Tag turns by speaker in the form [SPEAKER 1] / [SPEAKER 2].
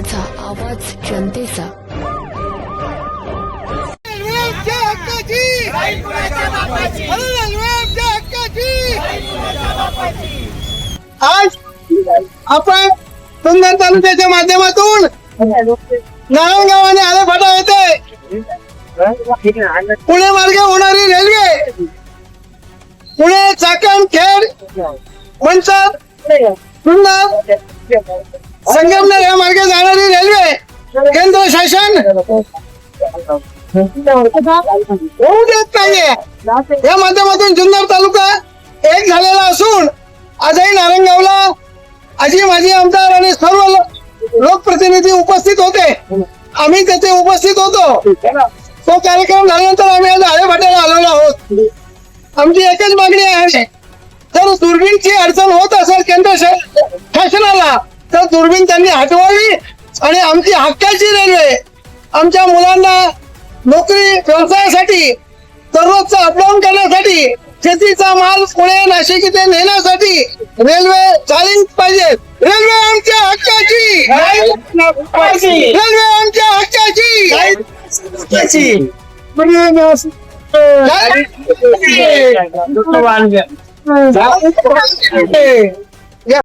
[SPEAKER 1] माझा आवाज जनतेचा.
[SPEAKER 2] आज आपण सुंदर तालुक्याच्या माध्यमातून नारायणगाव आणि आलेफाटा येथे पुणे मार्गे होणारी रेल्वे, पुणे चाकण खेड मंचर सुंदर संगमनेर या मार्गे जाणारी रेल्वे केंद्र शासन होऊ देत नाहीये. या माध्यमातून जुन्नर तालुका एक झालेला असून आजही नारायणगावला आजी माजी आमदार आणि सर्व लोकप्रतिनिधी उपस्थित होते. आम्ही तेथे उपस्थित होतो. तो कार्यक्रम झाल्यानंतर आम्ही आज आलेफाट्याला आलेलो आहोत. आमची एकच मागणी आहे, जर दुर्बीणची अडचण होत असेल केंद्र शासनाला तर दुर्बीण त्यांनी हटवावी आणि आमची हक्काची रेल्वे आमच्या मुलांना नोकरी व्यवसायासाठी दररोजचा अपडाऊन करण्यासाठी शेतीचा माल पुणे नाशिक इथे नेण्यासाठी रेल्वे चाललीच पाहिजे. रेल्वे आमच्या हक्काची, रेल्वे आमच्या हक्काची.